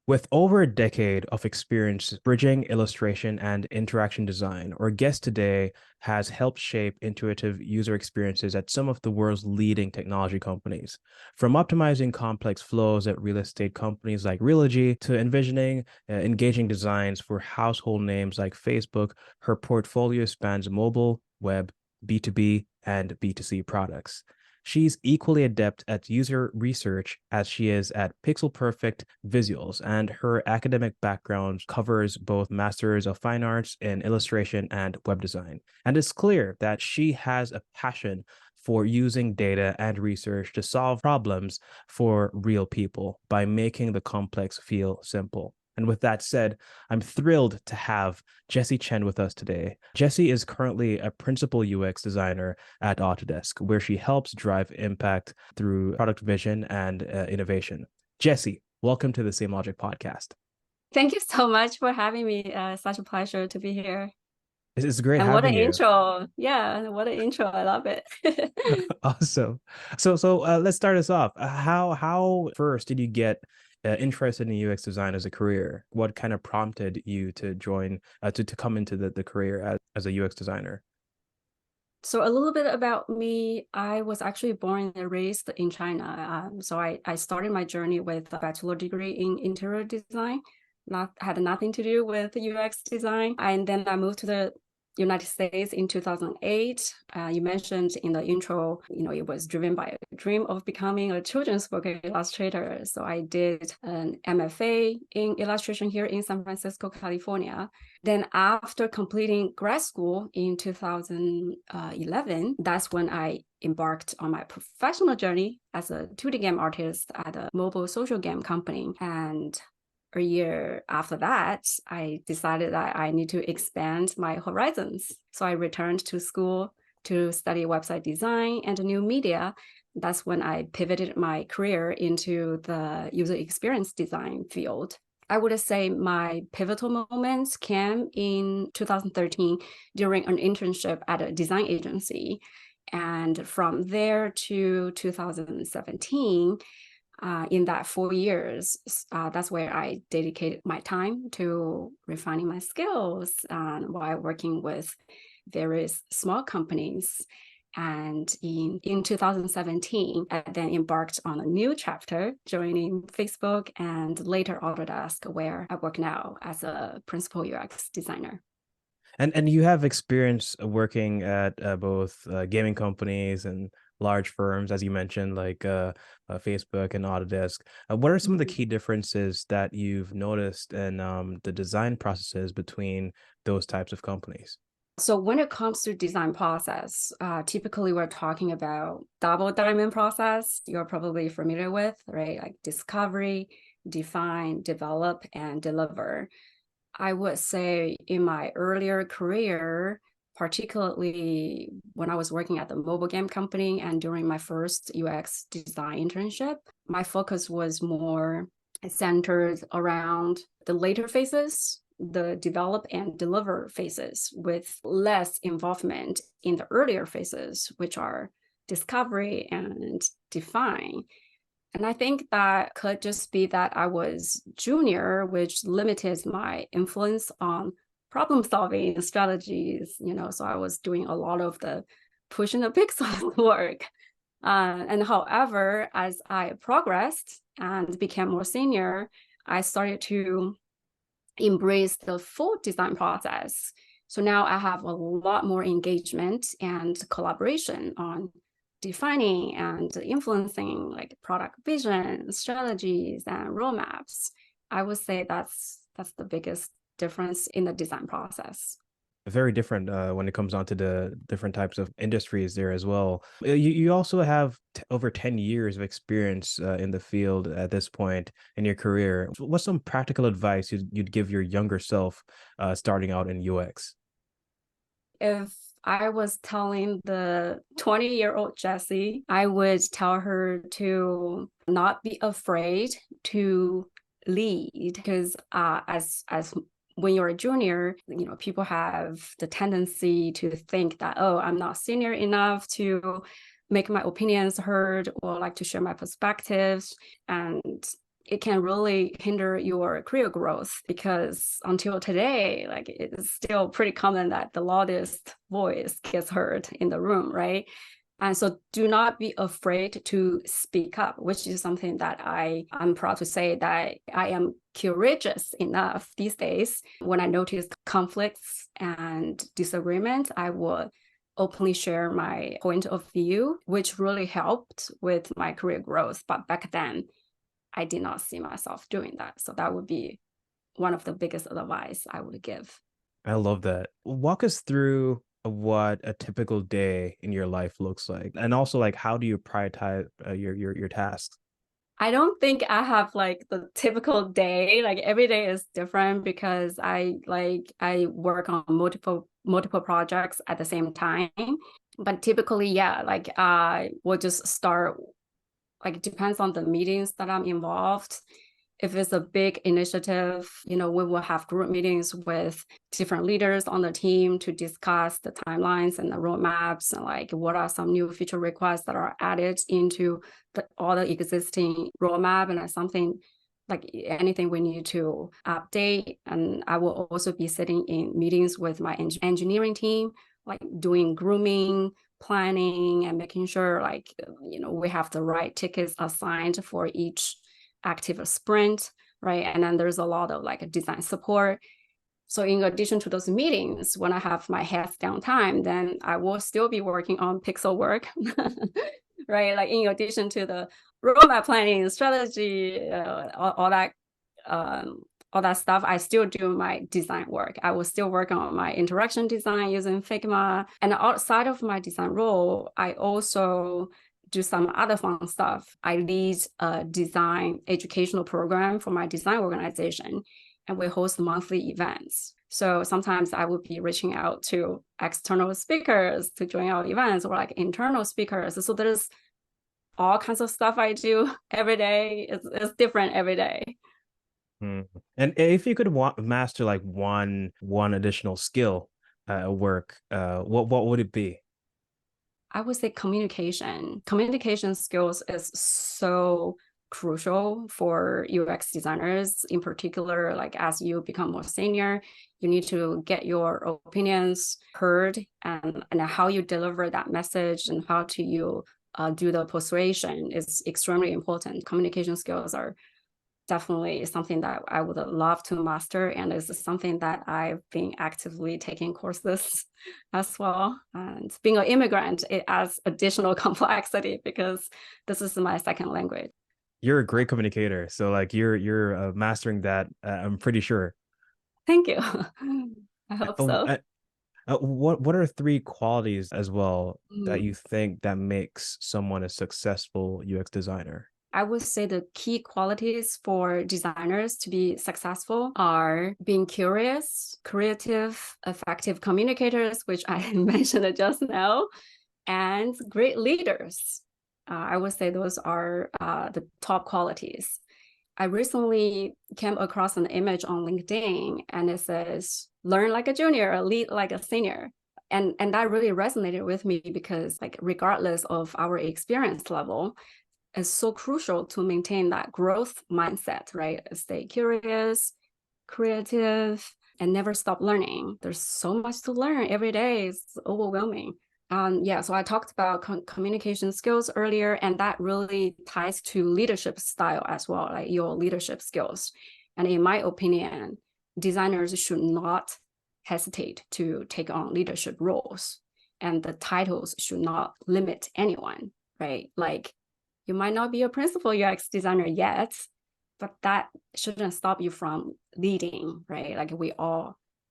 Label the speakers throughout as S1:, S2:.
S1: With over a decade of experience bridging illustration and interaction design, our guest today has helped shape intuitive user experiences at some of the world's leading technology companies. From optimizing complex flows at real estate companies like Realogy to envisioning engaging designs for household names like Facebook, her portfolio spans mobile, web, B2B, and B2C products. She's equally adept at user research as she is at pixel perfect visuals, and her academic background covers both Masters of Fine Arts in illustration and web design. And it's clear that she has a passion for using data and research to solve problems for real people by making the complex feel simple. And with that said, I'm thrilled to have Jessie Chen with us today. Jessie is currently a principal UX designer at Autodesk, where she helps drive impact through product vision and innovation. Jessie, welcome to the Samelogic podcast.
S2: Thank you so much for having me. Such a pleasure to be here.
S1: It's great
S2: And what an
S1: having you.
S2: intro. Yeah, what an intro. I love it.
S1: Awesome. So let's start us off. How first did you get interested in UX design as a career? What kind of prompted you to join to come into the career as a UX designer?
S2: So a little bit about me. I was actually born and raised in China. So I started my journey with a bachelor degree in interior design. Not had nothing to do with UX design. And then I moved to the United States in 2008. You mentioned in the intro, it was driven by a dream of becoming a children's book illustrator. So I did an MFA in illustration here in San Francisco, California. Then after completing grad school in 2011, that's when I embarked on my professional journey as a 2D game artist at a mobile social game company. And a year after that, I decided that I need to expand my horizons. So I returned to school to study website design and new media. That's when I pivoted my career into the user experience design field. I would say my pivotal moments came in 2013 during an internship at a design agency. And from there to 2017, in that 4 years, that's where I dedicated my time to refining my skills while working with various small companies. And in 2017, I then embarked on a new chapter, joining Facebook and later Autodesk, where I work now as a principal UX designer.
S1: And you have experience working at both gaming companies and large firms, as you mentioned, like Facebook and Autodesk. What are some of the
S2: Mhm.
S1: key differences that you've noticed in the design processes between those types of companies?
S2: So when it comes to design process, typically we're talking about double diamond process. You're probably familiar with, right? Like discovery, define, develop, and deliver. I would say in my earlier career, particularly when I was working at the mobile game company and during my first UX design internship, my focus was more centered around the later phases, the develop and deliver phases, with less involvement in the earlier phases, which are discovery and define. And I think that could just be that I was junior, which limited my influence on problem solving strategies. So I was doing a lot of the pushing the pixels work. And however, as I progressed and became more senior, I started to embrace the full design process. So now I have a lot more engagement and collaboration on defining and influencing like product vision, strategies, and roadmaps. I would say that's the biggest difference in the design process.
S1: Very different when it comes on to the different types of industries there as well. You also have over 10 years of experience in the field at this point in your career. What's some practical advice you'd give your younger self starting out in UX?
S2: If I was telling the 20-year-old Jessie, I would tell her to not be afraid to lead because as when you're a junior, people have the tendency to think that, oh, I'm not senior enough to make my opinions heard or like to share my perspectives. And it can really hinder your career growth, because until today, like it's still pretty common that the loudest voice gets heard in the room, right? And so do not be afraid to speak up, which is something that I'm proud to say that I am courageous enough these days. When I notice conflicts and disagreement, I will openly share my point of view, which really helped with my career growth. But back then, I did not see myself doing that. So that would be one of the biggest advice I would give.
S1: I love that. Walk us through what a typical day in your life looks like, and also like how do you prioritize your tasks?
S2: I don't think I have like the typical day. Like every day is different because I work on multiple projects at the same time. But typically, yeah, like I will just start, like it depends on the meetings that I'm involved. If it's a big initiative, we will have group meetings with different leaders on the team to discuss the timelines and the roadmaps and like what are some new feature requests that are added into all the existing roadmap, and something like anything we need to update. And I will also be sitting in meetings with my engineering team, like doing grooming, planning, and making sure like, we have the right tickets assigned for each active sprint, right? And then there's a lot of like design support. So in addition to those meetings, when I have my heads down time, then I will still be working on pixel work, right? Like in addition to the roadmap planning, strategy, all that stuff, I still do my design work. I will still work on my interaction design using Figma. And outside of my design role, I also do some other fun stuff. I lead a design educational program for my design organization, and we host monthly events. So sometimes I would be reaching out to external speakers to join our events, or like internal speakers. So there's all kinds of stuff I do every day. It's different every day.
S1: And if you could master like one additional skill at work, what would it be?
S2: I would say communication. Communication skills is so crucial for UX designers, in particular, like as you become more senior, you need to get your opinions heard, and how you deliver that message and how to you do the persuasion is extremely important. Communication skills are definitely something that I would love to master, and is something that I've been actively taking courses as well. And being an immigrant, it adds additional complexity because this is my second language.
S1: You're a great communicator, so like you're mastering that. I'm pretty sure.
S2: Thank you. I hope
S1: Uh,
S2: so.
S1: uh, what are three qualities as well that
S2: Mm.
S1: you think that makes someone a successful UX designer?
S2: I would say the key qualities for designers to be successful are being curious, creative, effective communicators, which I mentioned just now, and great leaders. I would say those are the top qualities. I recently came across an image on LinkedIn, and it says, learn like a junior, lead like a senior. And that really resonated with me because like regardless of our experience level, is so crucial to maintain that growth mindset, right? Stay curious, creative, and never stop learning. There's so much to learn every day. It's overwhelming. So I talked about communication skills earlier, and that really ties to leadership style as well, like your leadership skills. And in my opinion, designers should not hesitate to take on leadership roles, and the titles should not limit anyone, right? Like you might not be a principal UX designer yet, but that shouldn't stop you from leading, right? Like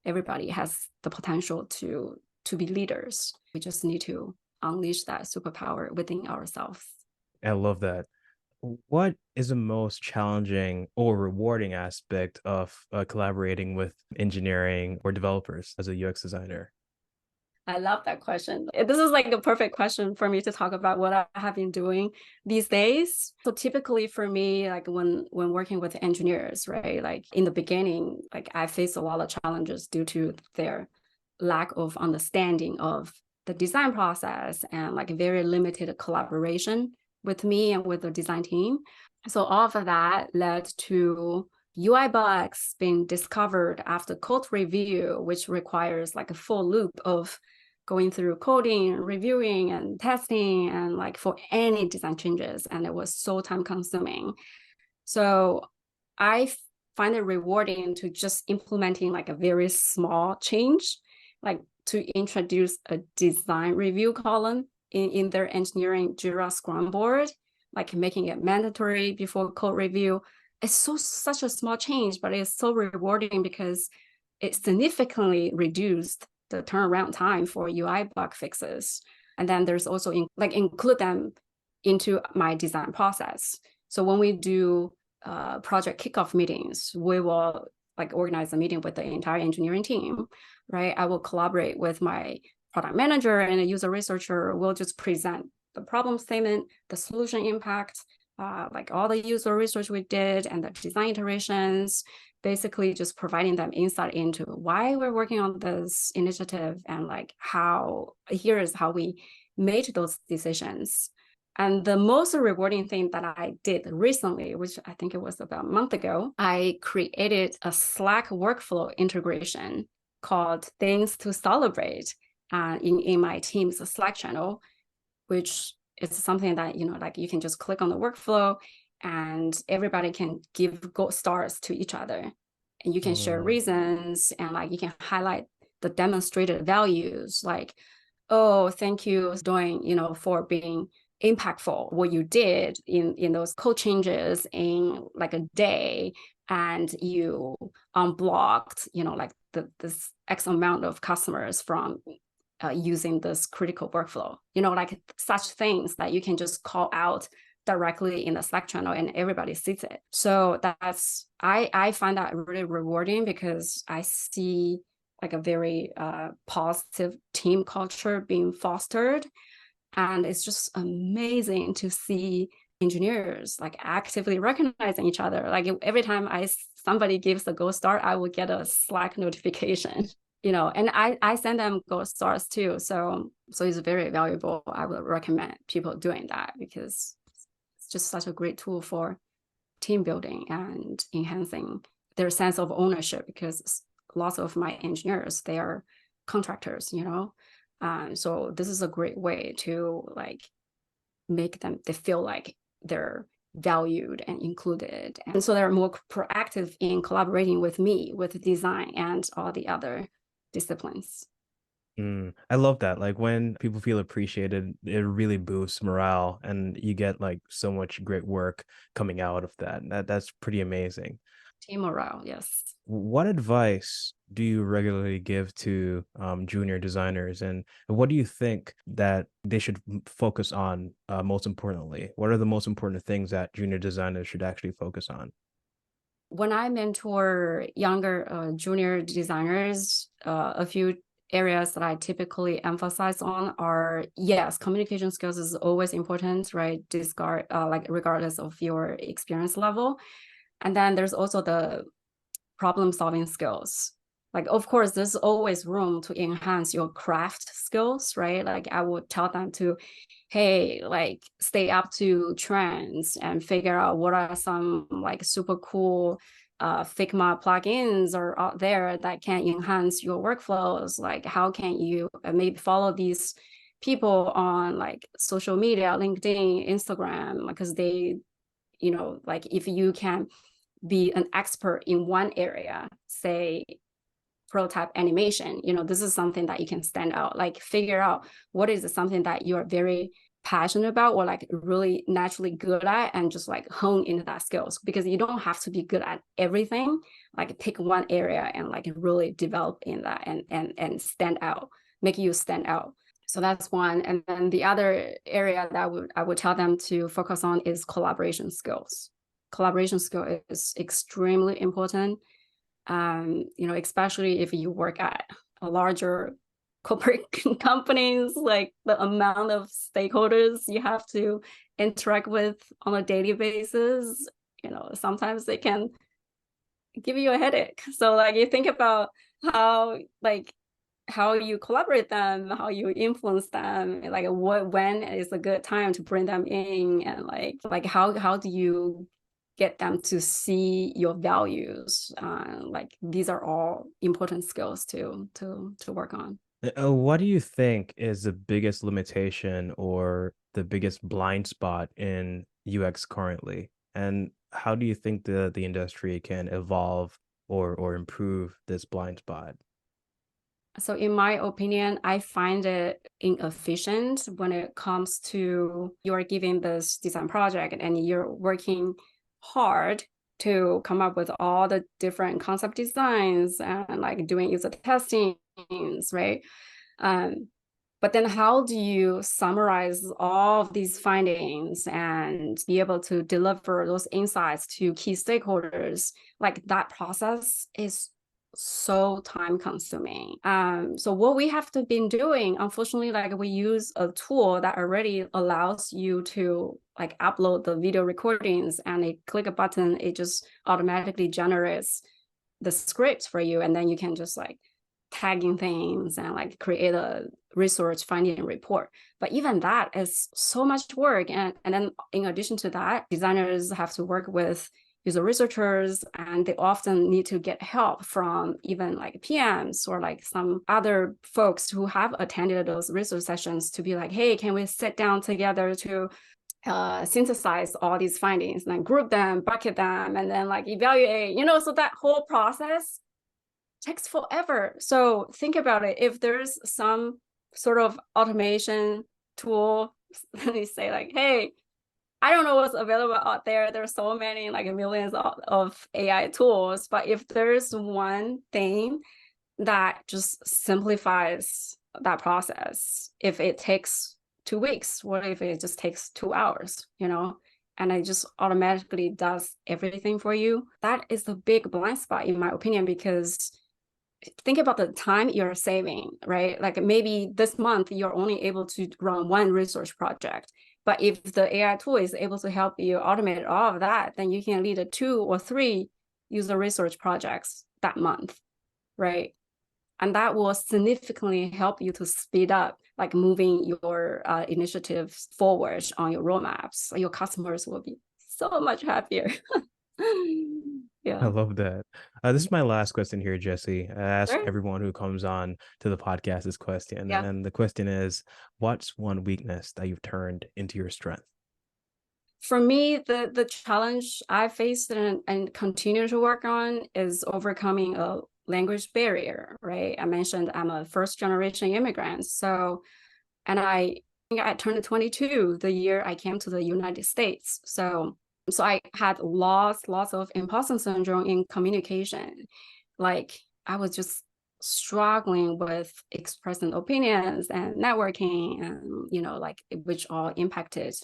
S2: everybody has the potential to be leaders. We just need to unleash that superpower within ourselves.
S1: I love that. What is the most challenging or rewarding aspect of collaborating with engineering or developers as a UX designer?
S2: I love that question. This is like a perfect question for me to talk about what I have been doing these days. So typically for me, like when working with engineers, right? Like in the beginning, like I faced a lot of challenges due to their lack of understanding of the design process and like very limited collaboration with me and with the design team. So all of that led to UI bugs being discovered after code review, which requires like a full loop of going through coding, reviewing and testing and like for any design changes. And it was so time consuming. So I find it rewarding to just implementing like a very small change, like to introduce a design review column in their engineering Jira Scrum board, like making it mandatory before code review. It's such a small change, but it's so rewarding because it significantly reduced the turnaround time for UI bug fixes. And then there's also include them into my design process. So when we do project kickoff meetings, we will like organize a meeting with the entire engineering team, right? I will collaborate with my product manager and a user researcher. We'll just present the problem statement, the solution impact, like all the user research we did and the design iterations, basically just providing them insight into why we're working on this initiative and like here is how we made those decisions. And the most rewarding thing that I did recently, which I think it was about a month ago, I created a Slack workflow integration called Things to Celebrate in my team's Slack channel, which is something that, like you can just click on the workflow and everybody can give gold stars to each other. And you can share reasons and like you can highlight the demonstrated values like, oh, thank you for being impactful, what you did in those code changes in like a day, and you unblocked like this X amount of customers from using this critical workflow, like such things that you can just call out directly in the Slack channel and everybody sees it. So I find that really rewarding because I see like a very positive team culture being fostered. And it's just amazing to see engineers like actively recognizing each other. Like every time somebody gives a gold star, I will get a Slack notification, and I send them gold stars too. So it's very valuable. I would recommend people doing that because it's just such a great tool for team building and enhancing their sense of ownership, because lots of my engineers, they are contractors, so this is a great way to like make them, they feel like they're valued and included. And so they're more proactive in collaborating with me with design and all the other disciplines.
S1: I love that. Like when people feel appreciated, it really boosts morale and you get like so much great work coming out of that. That's pretty amazing.
S2: Team morale, yes.
S1: What advice do you regularly give to junior designers, and what do you think that they should focus on most importantly? What are the most important things that junior designers should actually focus on?
S2: When I mentor younger junior designers, a few areas that I typically emphasize on are, yes, communication skills is always important, right? Like regardless of your experience level. And then there's also the problem solving skills. Like, of course, there's always room to enhance your craft skills, right? Like I would tell them to, hey, like stay up to trends and figure out what are some like super cool Figma plugins are out there that can enhance your workflows. Like how can you maybe follow these people on like social media, LinkedIn, Instagram, because they, like if you can be an expert in one area, say prototype animation, this is something that you can stand out, like figure out what is something that you're very passionate about or like really naturally good at, and just like hone into that skills, because you don't have to be good at everything. Like pick one area and like really develop in that and stand out, make you stand out. So that's one. And then the other area that I would tell them to focus on is collaboration skills. Collaboration skill is extremely important. Especially if you work at a larger corporate companies, like the amount of stakeholders you have to interact with on a daily basis, sometimes they can give you a headache. So like you think about how like how you collaborate them, how you influence them, like when is a good time to bring them in, and like how do you get them to see your values? Like these are all important skills to work on.
S1: What do you think is the biggest limitation or the biggest blind spot in UX currently? And how do you think the industry can evolve or improve this blind spot?
S2: So in my opinion, I find it inefficient when it comes to you're giving this design project and you're working hard to come up with all the different concept designs and like doing user testing, right? Um, but then how do you summarize all of these findings and be able to deliver those insights to key stakeholders? Like that process is so time consuming. So what we have to been doing, unfortunately, like we use a tool that already allows you to like upload the video recordings, and you click a button, it just automatically generates the scripts for you, and then you can just like tagging things and like create a research finding report. But even that is so much work. And then in addition to that, designers have to work with user researchers, and they often need to get help from even like PMs or like some other folks who have attended those research sessions to be like, hey, can we sit down together to synthesize all these findings and then group them, bucket them, and then like evaluate, so that whole process takes forever. So think about it. If there's some sort of automation tool, they say like, hey, I don't know what's available out there. There's so many, like millions of AI tools. But if there's one thing that just simplifies that process, if it takes 2 weeks, what if it just takes 2 hours, and it just automatically does everything for you? That is a big blind spot, in my opinion, because think about the time you're saving, right? Like maybe this month you're only able to run one research project. But if the AI tool is able to help you automate all of that, then you can lead 2 or 3 user research projects that month, right? And that will significantly help you to speed up, like moving your initiatives forward on your roadmaps. Your customers will be so much happier.
S1: I
S2: Yeah.
S1: love that. This is my last question here, Jessie. I ask
S2: Sure.
S1: everyone who comes on to the podcast this question,
S2: Yeah.
S1: and the question is, what's one weakness that you've turned into your strength?
S2: For me, the challenge I faced and continue to work on is overcoming a language barrier, right? I mentioned I'm a first generation immigrant. So, and I think I turned 22 the year I came to the United States. So I had lots of imposter syndrome in communication. Like I was just struggling with expressing opinions and networking, and like which all impacted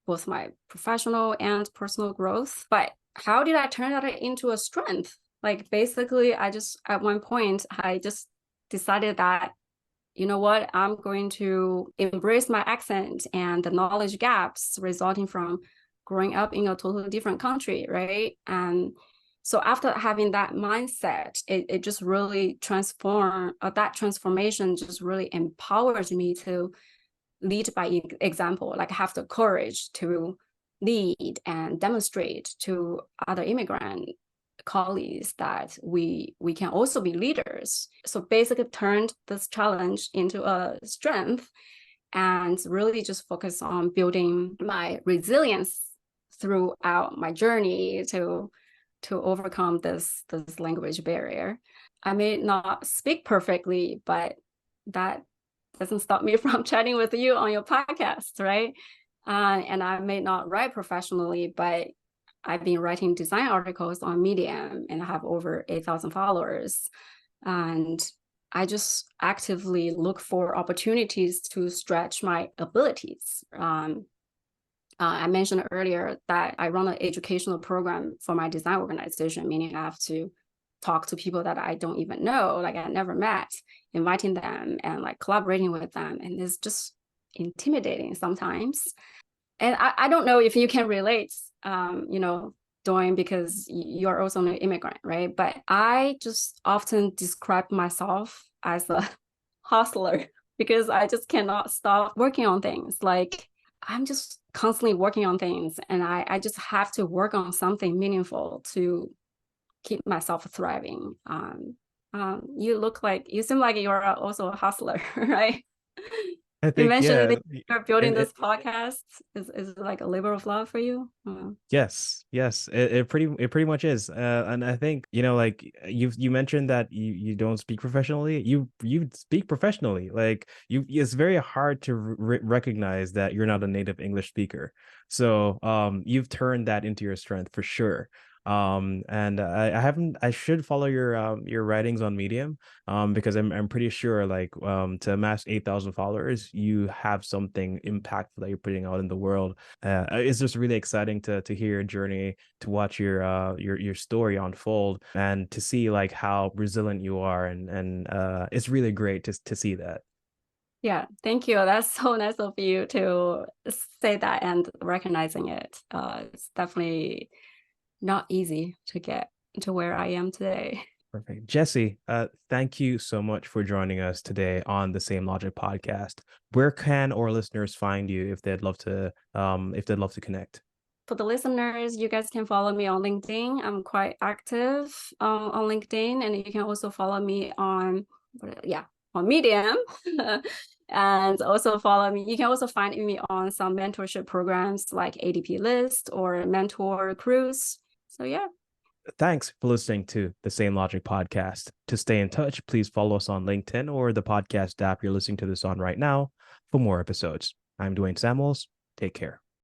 S2: both my professional and personal growth. But how did I turn that into a strength? Like basically, I just at one point I just decided that, you know what, I'm going to embrace my accent and the knowledge gaps resulting from growing up in a totally different country, right? And so after having that mindset, it just really transformed, that transformation just really empowers me to lead by example, like have the courage to lead and demonstrate to other immigrant colleagues that we can also be leaders. So basically turned this challenge into a strength and really just focus on building my resilience throughout my journey to overcome this language barrier. I may not speak perfectly, but that doesn't stop me from chatting with you on your podcast, right? And I may not write professionally, but I've been writing design articles on Medium and I have over 8,000 followers. And I just actively look for opportunities to stretch my abilities. I mentioned earlier that I run an educational program for my design organization, meaning I have to talk to people that I don't even know, like I never met, inviting them and like collaborating with them. And it's just intimidating sometimes. And I don't know if you can relate, Doing, because you're also an immigrant, right? But I just often describe myself as a hustler because I just cannot stop working on things. Like I'm just constantly working on things, and I just have to work on something meaningful to keep myself thriving. You seem like you're also a hustler, right?
S1: I
S2: You
S1: think,
S2: mentioned
S1: yeah,
S2: that you're building
S1: it
S2: this podcast. Is it like a labor of love for you?
S1: yes, it pretty much is. And I think, like you mentioned that you don't speak professionally. You speak professionally. Like it's very hard to recognize that you're not a native English speaker. So you've turned that into your strength for sure. And I haven't I should follow your writings on Medium, because I'm pretty sure, like, to amass 8,000 followers, you have something impactful that you're putting out in the world. It's just really exciting to hear your journey, to watch your story unfold, and to see like how resilient you are, and it's really great to see that.
S2: Yeah, thank you. That's so nice of you to say that and recognizing it. It's definitely not easy to get to where I am today.
S1: Perfect. Jesse, thank you so much for joining us today on the Samelogic podcast. Where can our listeners find you if they'd love to connect?
S2: For the listeners, you guys can follow me on LinkedIn. I'm quite active on LinkedIn, and you can also follow me on Medium. And also follow me. You can also find me on some mentorship programs like ADP List or Mentor Cruise. So yeah.
S1: Thanks for listening to the Samelogic podcast. To stay in touch, please follow us on LinkedIn or the podcast app you're listening to this on right now for more episodes. I'm Dwayne Samuels. Take care.